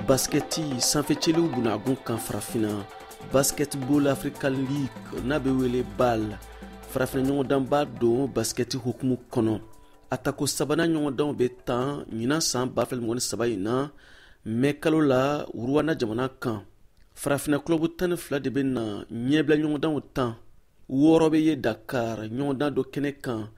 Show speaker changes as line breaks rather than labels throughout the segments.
basketi sanfɛcɛliw bunagun kan farafina basketball African League n'a bɛ wele BAL farafina ɲɔgɔndanba don basketi hukumu kɔnɔ a tako sabanan ɲɔgɔndanw bɛ tan ɲinan san 2023 in na mɛ kalo la Uruwana jamana kan farafina club 12 de bɛ na ɲɛbila ɲɔgɔndanw tan wɔɔrɔ bɛ ye Dakar ɲɔgɔndan dɔ kɛnɛ kan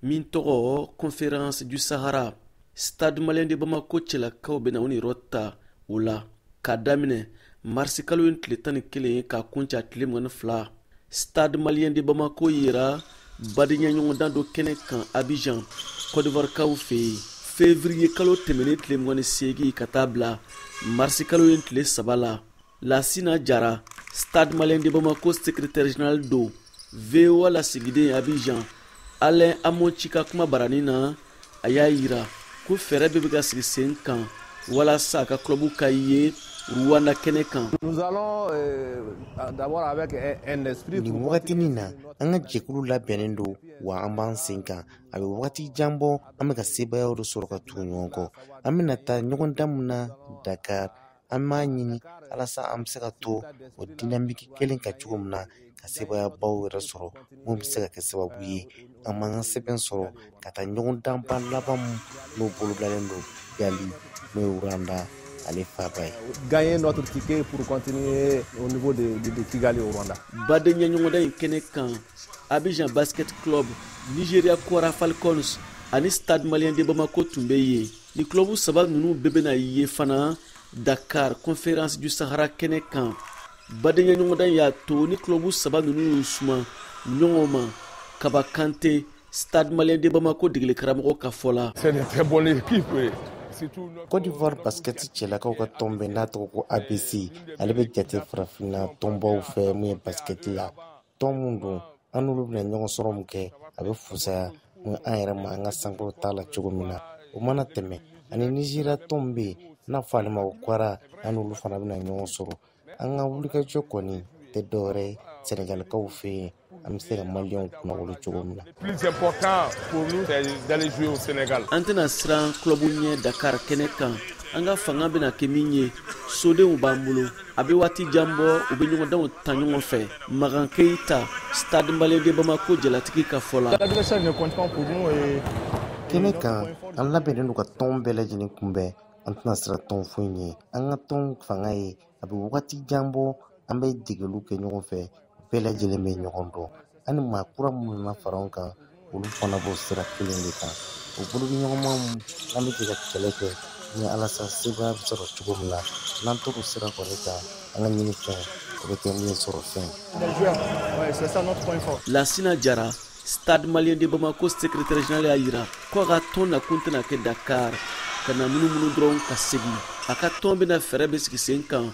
min tɔgɔ Conférence du Sahara. Stade Malien de Bamako cɛlakaw bɛ na o niyɔrɔ ta o la k'a daminɛ marisi kalo in tile 11 k'a kunca tile 22. Stade Malien de Bamako yera badenya ɲɔgɔndan dɔ kɛnɛ kan Abidjan Côte d'Ivoire kaw fɛ yen février kalo tɛmɛnen tile 28 ka taa bila marisi kalo in tile 3 la. Lassina Jara Stade Malien de Bamako secrétaire général do VOA lasigiden Abidjan Alain Amonchi ka kuma barani na a y'a yira ko fɛrɛ bɛ ka sigi sen kan walasa ka club ka ye Rwanda kɛnɛ kan.
Nous allons d'abord avec un esprit.
Ni wagati nin na an ka jɛkulu labɛnnen don wa an b'an sen kan a bɛ wagati jan bɔ an bɛ ka sebayaw de sɔrɔ ka tugu ɲɔgɔn kɔ an bɛna taa ɲɔgɔndan min na Dakar an b'a ɲini walasa an bɛ se ka to o dynamique kelen kan cogo min na ka sebayabaw yɛrɛ sɔrɔ mun bɛ se ka kɛ sababu ye an b'an ka sɛbɛn sɔrɔ ka taa ɲɔgɔndanba laban n'o bolobilalen don Yali n'o ye Rwanda ale faba ye.
Gagner notre ticket pour continuer au niveau de Kigali au Rwanda.
Badenya ɲɔgɔndan in kɛnɛ kan Abidjan Basket Club, Nigeria Kwara Falcons ani Stade Malien de Bamako tun bɛ yen. Ni club saba ninnu bɛɛ bɛna ye fana Dakar Conférence du Sahara kɛnɛ kan. Badenya ɲɔgɔndan y'a to ni club saba ninnu y'u suma ɲɔgɔn ma Kaba Kante Stade Malien de Bamako degeli karamɔgɔ ka fɔ la.
C'est une très bonne équipe.
Côte d'Ivoire basket cɛlakaw ka tɔn bɛ n'a tɔgɔ ko ABC ale bɛ jate farafina tɔnbaw fɛ mun ye basket la tɔn mun don an n'olu bɛna ɲɔgɔn sɔrɔ mun kɛ a bɛ fusaya mun an yɛrɛ ma an ka sankɔrɔ t'a la cogo min na o mana tɛmɛ ani Nigeria tɔn bɛ yen n'a fɔ ale ma ko Kwara an n'olu fana bɛna ɲɔgɔn sɔrɔ an ka wulikajɔ kɔni tɛ dɔwɛrɛ ye Sénégalikaw fɛ yen an bɛ se ka Maliyɛnw kunnawolo cogo min na.
Plus important pour nous c'est d'aller jouer au Sénégal.
An tɛna siran club ɲɛ Dakar kɛnɛ kan an ka fanga bɛna kɛ min ye sodenw b'an bolo a bɛ waati jan bɔ u bɛ ɲɔgɔndanw ta ɲɔgɔn fɛ Magan Keita Stade Malien de Bamako jalatigi ka fɔ la.
Kɛnɛ kan an labɛnnen don ka tɔn bɛɛ lajɛlen kunbɛn an tɛna siran tɔn foyi ɲɛ an ka tɔn fanga ye a bɛ waati jan bɔ an bɛ degeliw kɛ ɲɔgɔn fɛ bɛɛ lajɛlen bɛ ɲɔgɔn dɔn ani maa kura minnu na fara anw kan olu fana b'o sira kelen de kan o bolo bɛ ɲɔgɔnma an bɛ ka kɛlɛ kɛ ni alasa sebaya bɛ sɔrɔ cogo min na n'an to o sira kɔni kan an ka ɲini fɛn o bɛ kɛ min ye sɔrɔ fɛn.
Lassina Jara Stade Malien de Bamako secrétaire général y'a yira ko a ka tɔn nakun tɛna kɛ Dakar ka na munumunu dɔrɔn ka segin a ka tɔn bɛna fɛɛrɛ bɛ sigi sen kan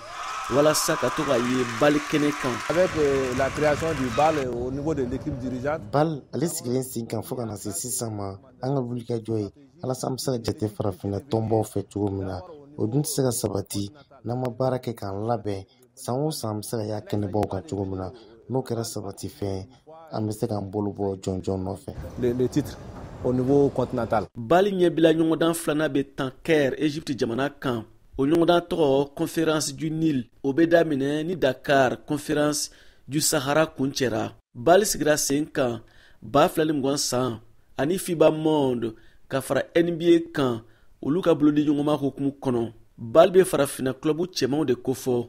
walasa ka to ka ye BAL kɛnɛ kan.
Avec la création du BAL au niveau de l'équipe dirigeante.
BAL ale sigilen sen kan fo ka na se sisan ma an ka wulikajɔ ye walasa an bɛ se ka jate farafina tɔnbaw fɛ cogo min na o dun tɛ se ka sabati n'an ma baara kɛ k'an labɛn san o san an bɛ se ka y'a kɛnɛbaw kan cogo min na n'o kɛra sabati fɛn an bɛ se k'an bolo bɔ jɔnjɔn nɔfɛ.
Le titre au niveau continental.
BAL ɲɛbila ɲɔgɔndan filanan bɛ tan Caire Égypte jamana kan. O ɲɔgɔndan tɔgɔ Conférence du Nil o bɛ daminɛ ni Dakar Conférence du Sahara kun cɛra. BAL sigira sen kan 2020 ani FIBA Monde ka fara NBA kan olu ka bolodi ɲɔgɔnma hukumu kɔnɔ. BAL bɛ farafina club cɛmanw de kofɔ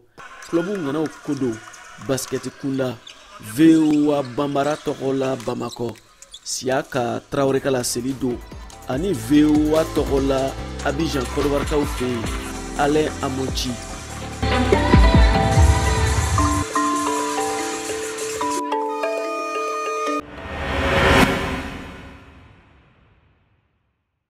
club ŋanaw ko don basket kunda VOA Bambara tɔgɔ la Bamako Siaka Traoré ka laseli don ani VOA tɔgɔ la Abidjan Côte d'Ivoire kaw fɛ yen Alain Amonchi